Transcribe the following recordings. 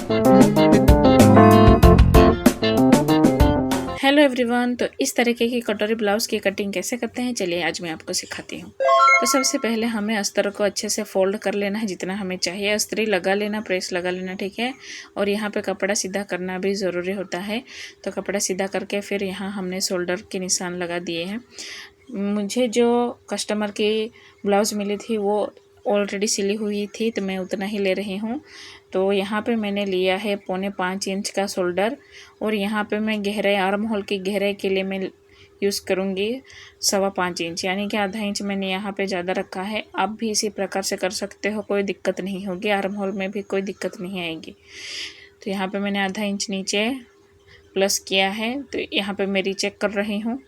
Hello everyone, तो इस तरीके की कटोरी ब्लाउज़ की कटिंग कैसे करते हैं, चलिए आज मैं आपको सिखाती हूँ। तो सबसे पहले हमें अस्तर को अच्छे से फोल्ड कर लेना है, जितना हमें चाहिए अस्त्री लगा लेना, प्रेस लगा लेना, ठीक है। और यहाँ पे कपड़ा सीधा करना भी ज़रूरी होता है। तो कपड़ा सीधा करके फिर यहाँ हमने शोल्डर के निशान लगा दिए हैं। मुझे जो कस्टमर की ब्लाउज़ मिली थी वो ऑलरेडी सिली हुई थी, तो मैं उतना ही ले रही हूँ। तो यहाँ पे मैंने लिया है 4.25 इंच का शोल्डर, और यहाँ पे मैं गहराई आर्म होल की गहराई के लिए मैं यूज़ करूँगी 5.25 इंच, यानी कि आधा इंच मैंने यहाँ पे ज़्यादा रखा है। आप भी इसी प्रकार से कर सकते हो, कोई दिक्कत नहीं होगी, आर्म होल में भी कोई दिक्कत नहीं आएगी। तो यहाँ पे मैंने आधा इंच नीचे प्लस किया है। तो यहाँ पे मेरी चेक कर रही हूँ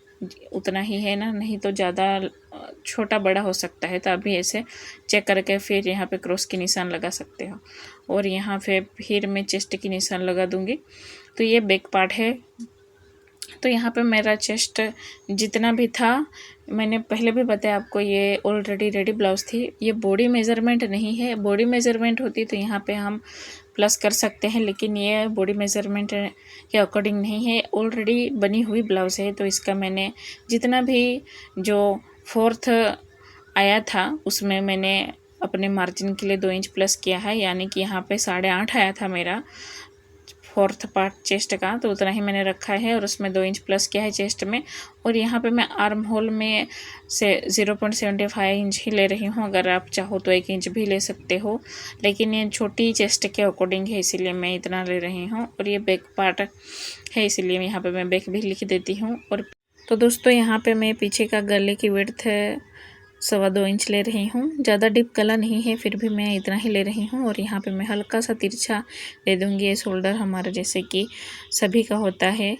उतना ही है ना, नहीं तो ज़्यादा छोटा बड़ा हो सकता है। तो अभी ऐसे चेक करके फिर यहाँ पे क्रॉस की निशान लगा सकते हो, और यहाँ पे फिर मैं चेस्ट की निशान लगा दूँगी। तो ये बैक पार्ट है। तो यहाँ पे मेरा चेस्ट जितना भी था, मैंने पहले भी बताया आपको, ये ऑलरेडी रेडी ब्लाउज़ थी। ये बॉडी मेज़रमेंट नहीं है, बॉडी मेज़रमेंट होती तो यहाँ पे हम प्लस कर सकते हैं, लेकिन ये बॉडी मेज़रमेंट के अकॉर्डिंग नहीं है, ऑलरेडी बनी हुई ब्लाउज़ है। तो इसका मैंने जितना भी जो 4th आया था उसमें मैंने अपने मार्जिन के लिए 2 इंच प्लस किया है, यानी कि यहाँ पे 8.5 आया था मेरा 4th पार्ट चेस्ट का, तो उतना ही मैंने रखा है और उसमें 2 इंच प्लस किया है चेस्ट में। और यहाँ पे मैं आर्म होल में से 0.75 इंच ही ले रही हूँ। अगर आप चाहो तो 1 इंच भी ले सकते हो, लेकिन ये छोटी चेस्ट के अकॉर्डिंग है, इसीलिए मैं इतना ले रही हूँ। और ये बैक पार्ट है, इसीलिए यहाँ पे मैं बैक भी लिख देती हूँ। और तो दोस्तों यहाँ पे मैं पीछे का गले की विड्थ 2.25 इंच ले रही हूँ। ज़्यादा डीप गला नहीं है, फिर भी मैं इतना ही ले रही हूँ। और यहाँ पे मैं हल्का सा तिरछा दे दूँगी। ये शोल्डर हमारा जैसे कि सभी का होता है,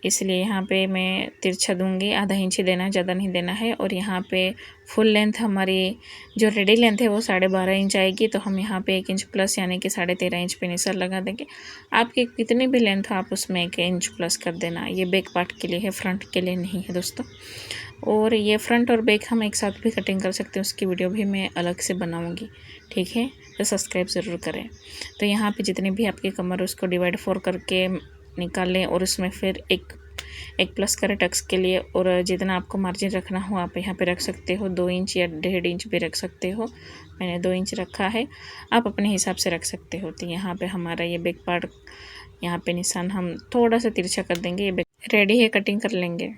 इसलिए यहाँ पे मैं तिरछा दूँगी। आधा इंच ही देना, ज़्यादा नहीं देना है। और यहाँ पे फुल लेंथ हमारी जो रेडी लेंथ है वो 12.5 इंच आएगी, तो हम यहाँ पे 1 इंच प्लस यानी कि 13.5 इंच पे निशान लगा देंगे। आपकी कितनी भी लेंथ हो आप उसमें 1 इंच प्लस कर देना। ये बैक पार्ट के लिए है, फ्रंट के लिए नहीं है दोस्तों। और ये फ्रंट और बैक हम एक साथ भी कटिंग कर सकते हैं, उसकी वीडियो भी मैं अलग से बनाऊँगी, ठीक है। तो सब्सक्राइब ज़रूर करें। तो यहाँ पे जितनी भी आपकी कमर उसको डिवाइड 4 करके निकाल लें, और उसमें फिर एक प्लस करें टक्स के लिए। और जितना आपको मार्जिन रखना हो आप यहाँ पे रख सकते हो, 2 इंच या 1.5 इंच भी रख सकते हो। मैंने 2 इंच रखा है, आप अपने हिसाब से रख सकते हो। तो यहाँ पे हमारा ये बैक पार्ट, यहाँ पे निशान हम थोड़ा सा तिरछा कर देंगे। ये बैक रेडी है, कटिंग कर लेंगे।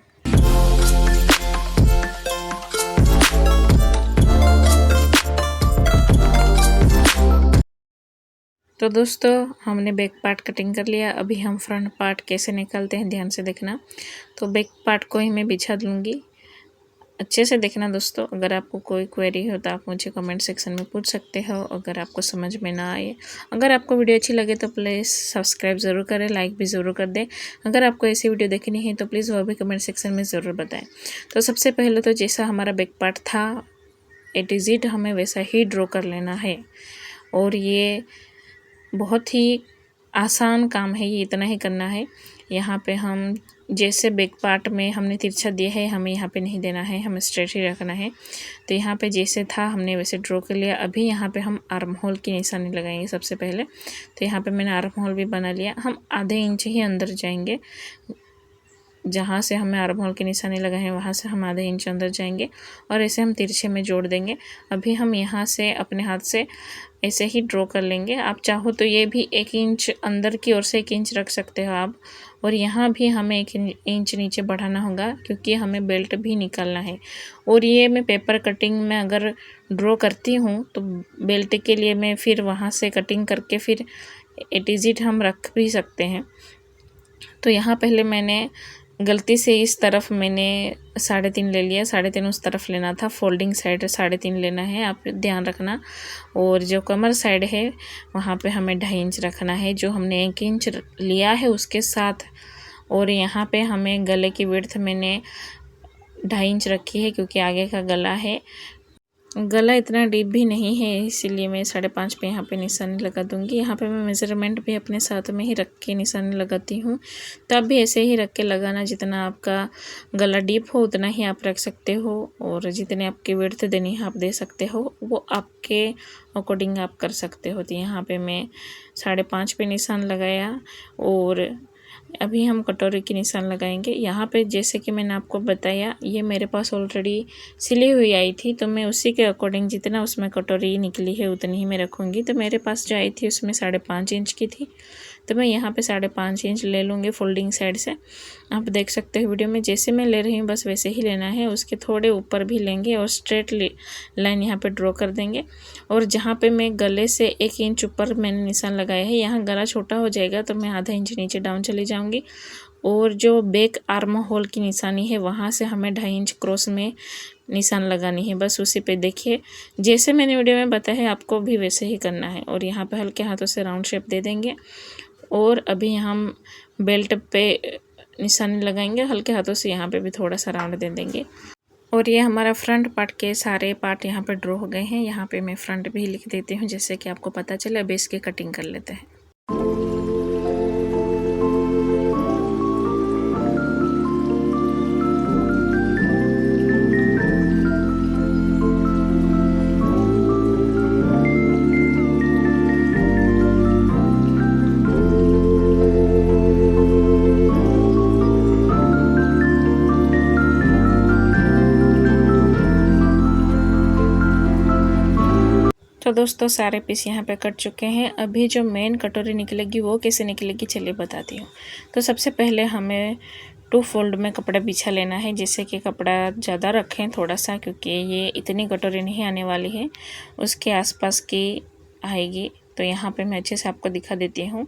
तो दोस्तों हमने बैक पार्ट कटिंग कर लिया। अभी हम फ्रंट पार्ट कैसे निकालते हैं ध्यान से देखना। तो बैक पार्ट को ही मैं बिछा दूँगी, अच्छे से देखना दोस्तों। अगर आपको कोई क्वेरी हो तो आप मुझे कमेंट सेक्शन में पूछ सकते हो, अगर आपको समझ में ना आए। अगर आपको वीडियो अच्छी लगे तो प्लीज़ सब्सक्राइब ज़रूर करें, लाइक भी ज़रूर कर दें। अगर आपको ऐसी वीडियो देखनी है तो प्लीज़ वो भी कमेंट सेक्शन में ज़रूर बताएं। तो सबसे पहले तो जैसा हमारा बैक पार्ट था A-Z हमें वैसा ही ड्रॉ कर लेना है। और ये बहुत ही आसान काम है, ये इतना ही करना है। यहाँ पे हम जैसे बैक पार्ट में हमने तिरछा दिया है, हमें यहाँ पे नहीं देना है, हमें स्ट्रेट ही रखना है। तो यहाँ पे जैसे था हमने वैसे ड्रॉ कर लिया। अभी यहाँ पे हम आर्म होल की निशानी लगाएंगे सबसे पहले। तो यहाँ पे मैंने आर्म होल भी बना लिया। हम आधे इंच ही अंदर जाएंगे, जहाँ से हमें आर्म होल की निशानी लगा है वहाँ से हम आधे इंच अंदर जाएंगे, और ऐसे हम तिरछे में जोड़ देंगे। अभी हम यहाँ से अपने हाथ से ऐसे ही ड्रॉ कर लेंगे। आप चाहो तो ये भी 1 इंच अंदर की ओर से 1 इंच रख सकते हो आप। और यहाँ भी हमें 1 इंच नीचे बढ़ाना होगा, क्योंकि हमें बेल्ट भी निकालना है। और ये मैं पेपर कटिंग में अगर ड्रॉ करती हूँ तो बेल्ट के लिए मैं फिर वहाँ से कटिंग करके फिर A-Z हम रख भी सकते हैं। तो यहाँ पहले मैंने गलती से इस तरफ मैंने 3.5 ले लिया, 3.5 उस तरफ लेना था। फोल्डिंग साइड 3.5 लेना है, आप ध्यान रखना। और जो कमर साइड है वहाँ पे हमें 2.5 इंच रखना है, जो हमने 1 इंच लिया है उसके साथ। और यहाँ पे हमें गले की विड्थ मैंने 2.5 इंच रखी है, क्योंकि आगे का गला है। गला इतना डीप भी नहीं है, इसीलिए मैं 5.5 पे यहाँ पे निशानी लगा दूँगी। यहाँ पे मैं मेज़रमेंट भी अपने साथ में ही रख के निशानी लगाती हूँ। तो आप भी ऐसे ही रख के लगाना, जितना आपका गला डीप हो उतना ही आप रख सकते हो, और जितने आपकी विड्थ देनी है आप दे सकते हो, वो आपके अकॉर्डिंग आप कर सकते हो। तो यहाँ पे मैं 5.5 पे निशान लगाया, और अभी हम कटोरी की निशान लगाएंगे। यहाँ पे जैसे कि मैंने आपको बताया, ये मेरे पास ऑलरेडी सिली हुई आई थी, तो मैं उसी के अकॉर्डिंग जितना उसमें कटोरी निकली है उतनी ही मैं रखूँगी। तो मेरे पास जो आई थी उसमें 5.5 इंच की थी, तो मैं यहाँ पे 5.5 इंच ले लूँगी फोल्डिंग साइड से। आप देख सकते हो वीडियो में जैसे मैं ले रही हूँ बस वैसे ही लेना है। उसके थोड़े ऊपर भी लेंगे और स्ट्रेट लाइन यहाँ पे ड्रॉ कर देंगे। और जहाँ पे मैं गले से 1 इंच ऊपर मैंने निशान लगाया है, यहाँ गला छोटा हो जाएगा तो मैं आधा इंच नीचे डाउन चली जाऊँगी। और जो बैक आर्म होल की निशानी है वहाँ से हमें 2.5 इंच क्रॉस में निशान लगानी है। बस उसी पे देखिए, जैसे मैंने वीडियो में बताया है आपको भी वैसे ही करना है। और यहाँ पे हल्के हाथों से राउंड शेप दे देंगे, और अभी हम बेल्ट पे निशानी लगाएंगे हल्के हाथों से, यहाँ पे भी थोड़ा सा राउंड दे देंगे। और ये हमारा फ्रंट पार्ट के सारे पार्ट यहाँ पे ड्रॉ हो गए हैं। यहाँ पे मैं फ्रंट भी लिख देती हूँ जिससे कि आपको पता चले। अब इसकी कटिंग कर लेते हैं। तो दोस्तों सारे पीस यहाँ पे कट चुके हैं। अभी जो मेन कटोरी निकलेगी वो कैसे निकलेगी चलिए बताती हूँ। तो सबसे पहले हमें 2 फोल्ड में कपड़ा बिछा लेना है, जिससे कि कपड़ा ज़्यादा रखें थोड़ा सा, क्योंकि ये इतनी कटोरी नहीं आने वाली है, उसके आसपास की आएगी। तो यहाँ पे मैं अच्छे से आपको दिखा देती हूँ।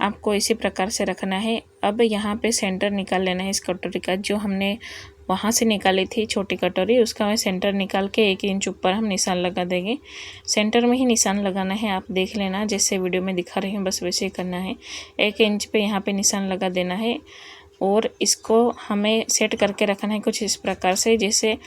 आपको इसी प्रकार से रखना है। अब यहाँ पे सेंटर निकाल लेना है इस कटोरी का, जो हमने वहाँ से निकाली थी छोटी कटोरी, उसका सेंटर निकाल के 1 इंच ऊपर हम निशान लगा देंगे। सेंटर में ही निशान लगाना है, आप देख लेना जैसे वीडियो में दिखा रही हूँ बस वैसे ही करना है। 1 इंच पे यहाँ पे निशान लगा देना है, और इसको हमें सेट करके रखना है कुछ इस प्रकार से, जैसे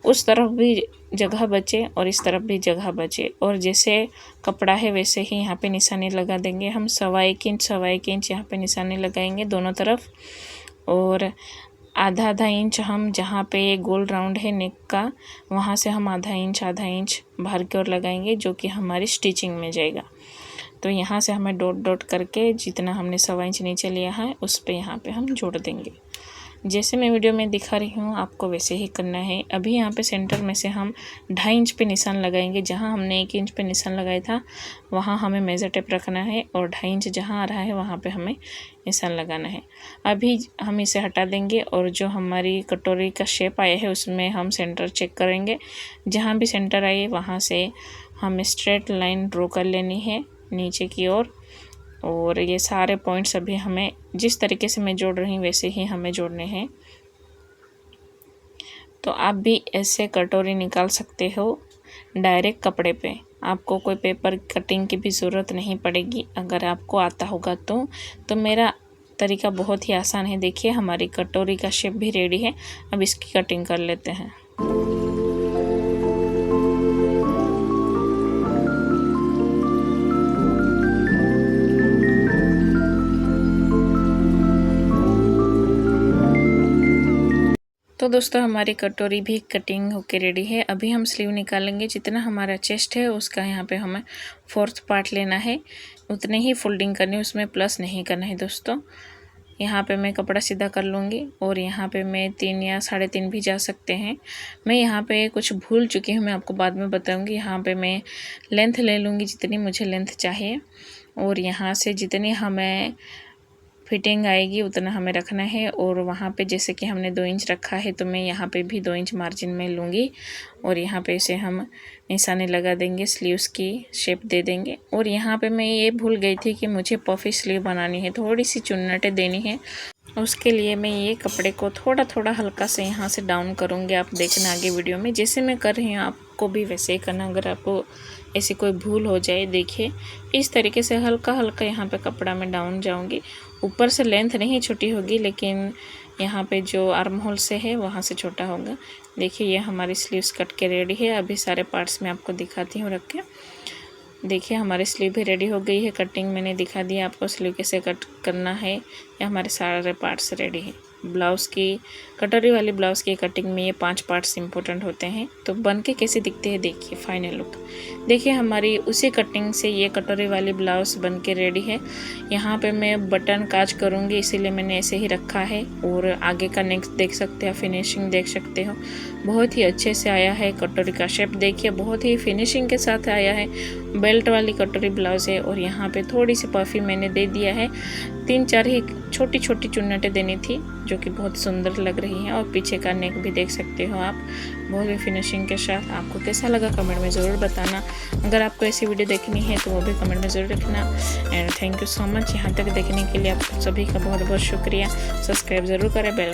उस तरफ भी जगह बचे और इस तरफ भी जगह बचे। और जैसे कपड़ा है वैसे ही यहाँ पे निशानी लगा देंगे हम। 1.25 इंच यहाँ पे निशानी लगाएंगे दोनों तरफ, और आधा इंच हम जहाँ पे ये गोल राउंड है नेक का, वहाँ से हम आधा इंच बाहर की ओर लगाएंगे, जो कि हमारी स्टिचिंग में जाएगा। तो यहाँ से हमें डॉट डॉट करके जितना हमने 1.25 इंच नीचे लिया है उस पे यहाँ पे हम जोड़ देंगे। जैसे मैं वीडियो में दिखा रही हूँ आपको वैसे ही करना है। अभी यहाँ पे सेंटर में से हम 2.5 इंच पे निशान लगाएंगे। जहाँ हमने 1 इंच पे निशान लगाया था वहाँ हमें मेज़र टेप रखना है, और 2.5 इंच जहाँ आ रहा है वहाँ पे हमें निशान लगाना है। अभी हम इसे हटा देंगे, और जो हमारी कटोरी का शेप आया है उसमें हम सेंटर चेक करेंगे। जहाँ भी सेंटर आए वहाँ से हमें स्ट्रेट लाइन ड्रॉ कर लेनी है नीचे की ओर। और ये सारे पॉइंट्स अभी हमें जिस तरीके से मैं जोड़ रही हूँ वैसे ही हमें जोड़ने हैं। तो आप भी ऐसे कटोरी निकाल सकते हो डायरेक्ट कपड़े पे, आपको कोई पेपर कटिंग की भी ज़रूरत नहीं पड़ेगी अगर आपको आता होगा तो मेरा तरीका बहुत ही आसान है। देखिए हमारी कटोरी का शेप भी रेडी है। अब इसकी कटिंग कर लेते हैं। तो दोस्तों हमारी कटोरी भी कटिंग होके रेडी है। अभी हम स्लीव निकालेंगे। जितना हमारा चेस्ट है उसका यहाँ पे हमें 4th पार्ट लेना है, उतने ही फोल्डिंग करनी है, उसमें प्लस नहीं करना है दोस्तों। यहाँ पे मैं कपड़ा सीधा कर लूँगी, और यहाँ पे मैं 3 या 3.5 भी जा सकते हैं। मैं यहाँ पे कुछ भूल चुकी हूँ, मैं आपको बाद में बताऊँगी। यहाँ पे मैं लेंथ ले लूँगी जितनी मुझे लेंथ चाहिए, और यहाँ से जितनी हमें फिटिंग आएगी उतना हमें रखना है। और वहाँ पे जैसे कि हमने 2 इंच रखा है तो मैं यहाँ पे भी 2 इंच मार्जिन में लूँगी, और यहाँ पे इसे हम निशाने लगा देंगे, स्लीव्स की शेप दे देंगे। और यहाँ पे मैं ये भूल गई थी कि मुझे पफी स्लीव बनानी है, थोड़ी सी चुन्नटें देनी है। उसके लिए मैं ये कपड़े को थोड़ा थोड़ा हल्का से यहाँ से डाउन करूँगी। आप देखना आगे वीडियो में जैसे मैं कर रही हूँ आपको भी वैसे ही करना। अगर आपको ऐसी कोई भूल हो जाए, देखिए इस तरीके से हल्का हल्का यहाँ पे कपड़ा में डाउन जाऊँगी। ऊपर से लेंथ नहीं छोटी होगी, लेकिन यहाँ पे जो आर्म होल से है वहाँ से छोटा होगा। देखिए ये हमारी स्लीव्स कट के रेडी है। अभी सारे पार्ट्स मैं आपको दिखाती हूँ रख के। देखिए हमारी स्लीव भी रेडी हो गई है। कटिंग मैंने दिखा दिया आपको, स्लीव कैसे कट करना है। ये हमारे सारे पार्ट्स रेडी है। ब्लाउज़ की कटोरी वाली ब्लाउज़ की कटिंग में ये 5 पार्ट्स इंपॉर्टेंट होते हैं। तो बन के कैसे दिखते हैं देखिए फाइनल लुक। देखिए हमारी उसी कटिंग से ये कटोरी वाली ब्लाउज़ बन के रेडी है। यहाँ पे मैं बटन काज करूँगी इसीलिए मैंने ऐसे ही रखा है। और आगे का नेक देख सकते हो, फिनिशिंग देख सकते हो, बहुत ही अच्छे से आया है। कटोरी का शेप देखिए बहुत ही फिनिशिंग के साथ आया है। बेल्ट वाली कटोरी ब्लाउज़ है और यहाँ पे थोड़ी सी पफी मैंने दे दिया है। 3-4 ही छोटी छोटी चुन्नटें देनी थी जो कि बहुत सुंदर लग रही हैं। और पीछे का नेक भी देख सकते हो आप, बहुत ही फिनिशिंग के साथ। आपको कैसा लगा कमेंट में ज़रूर बताना। अगर आपको ऐसी वीडियो देखनी है तो वो भी कमेंट में ज़रूर रखना। And thank you so much यहाँ तक देखने के लिए। आप सभी का बहुत बहुत शुक्रिया। सब्सक्राइब ज़रूर करें, बेल